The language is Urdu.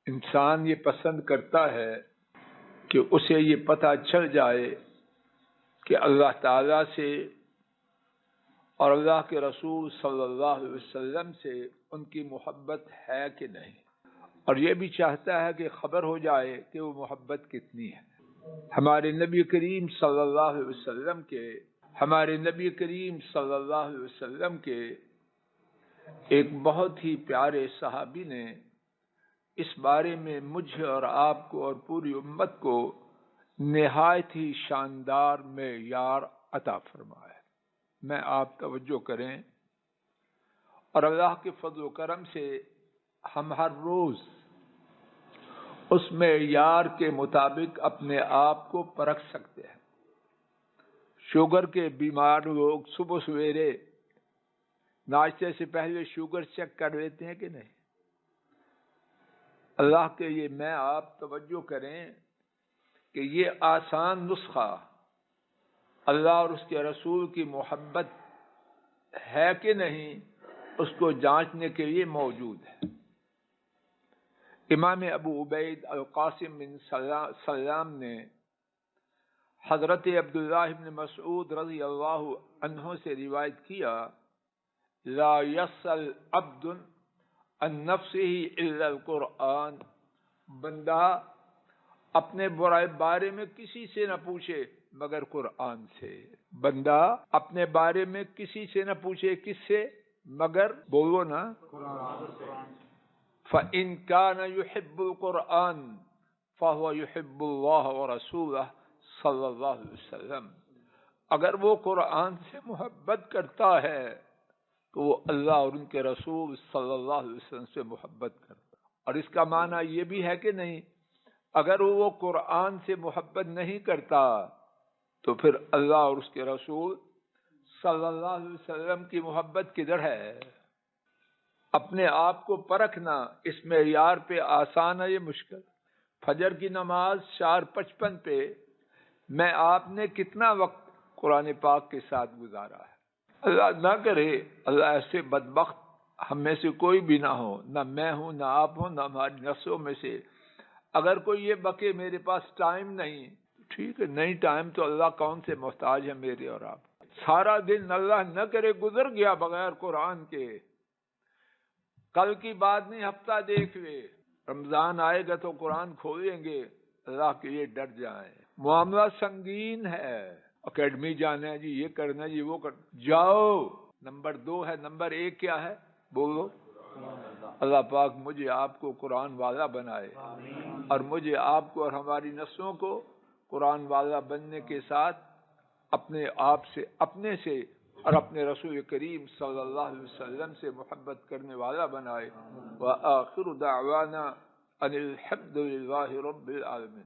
انسان یہ پسند کرتا ہے کہ اسے یہ پتہ چل جائے کہ اللہ تعالیٰ سے اور اللہ کے رسول صلی اللہ علیہ وسلم سے ان کی محبت ہے کہ نہیں، اور یہ بھی چاہتا ہے کہ خبر ہو جائے کہ وہ محبت کتنی ہے۔ ہمارے نبی کریم صلی اللہ علیہ وسلم کے ایک بہت ہی پیارے صحابی نے اس بارے میں مجھے اور آپ کو اور پوری امت کو نہایت ہی شاندار معیار عطا فرمایا۔ میں آپ توجہ کریں، اور اللہ کے فضل و کرم سے ہم ہر روز اس معیار کے مطابق اپنے آپ کو پرکھ سکتے ہیں۔ شوگر کے بیمار لوگ صبح سویرے ناشتے سے پہلے شوگر چیک کر لیتے ہیں کہ نہیں؟ اللہ کے یہ میں آپ توجہ کریں کہ یہ آسان نسخہ اللہ اور اس کے رسول کی محبت ہے کہ نہیں اس کو جانچنے کے لیے موجود ہے۔ امام ابو عبید القاسم بن سلام نے حضرت عبداللہ بن مسعود رضی اللہ عنہ سے روایت کیا، لا یسأل عبد عن نفسه الا القرآن، بندہ اپنے بارے میں کسی سے نہ پوچھے مگر قرآن سے۔ بندہ اپنے بارے میں کسی سے نہ پوچھے، کس سے؟ مگر بولو نا، قرآن سے۔ فَإِن كَانَ يُحِبُّ الْقُرْآنَ فَهُوَ يُحِبُّ اللَّهَ وَرَسُولَهُ صلی اللہ علیہ وسلم، اگر وہ قرآن سے محبت کرتا ہے تو وہ اللہ اور ان کے رسول صلی اللہ علیہ وسلم سے محبت کرتا۔ اور اس کا معنی یہ بھی ہے کہ نہیں، اگر وہ قرآن سے محبت نہیں کرتا تو پھر اللہ اور اس کے رسول صلی اللہ علیہ وسلم کی محبت کدھر ہے؟ اپنے آپ کو پرکھنا اس معیار پہ آسان ہے، یہ مشکل۔ فجر کی نماز 4:55 پہ میں آپ نے کتنا وقت قرآن پاک کے ساتھ گزارا ہے؟ اللہ نہ کرے اللہ ایسے بدبخت ہم میں سے کوئی بھی نہ ہو، نہ میں ہوں، نہ آپ ہوں، نہ ہماری نسلوں میں سے اگر کوئی یہ بکے میرے پاس ٹائم نہیں، ٹھیک ہے، نہیں ٹائم تو اللہ کون سے محتاج ہے میرے اور آپ۔ سارا دن اللہ نہ کرے گزر گیا بغیر قرآن کے، کل کی بات نہیں، ہفتہ دیکھ لے، رمضان آئے گا تو قرآن کھولیں گے، اللہ کے لیے ڈر جائیں۔ معاملہ سنگین ہے، اکیڈمی جانا ہے جی، یہ کرنا ہے جی، وہ کرنا، جاؤ۔ نمبر 2 ہے، نمبر 1 کیا ہے؟ بولو۔ اللہ پاک مجھے آپ کو قرآن والا بنائے، اور مجھے آپ کو اور ہماری نسلوں کو قرآن والا بننے کے ساتھ اپنے آپ سے، اپنے سے اور اپنے رسول کریم صلی اللہ علیہ وسلم سے محبت کرنے والا بنائے۔ وآخر دعوانا ان الحمد للہ رب العالمین۔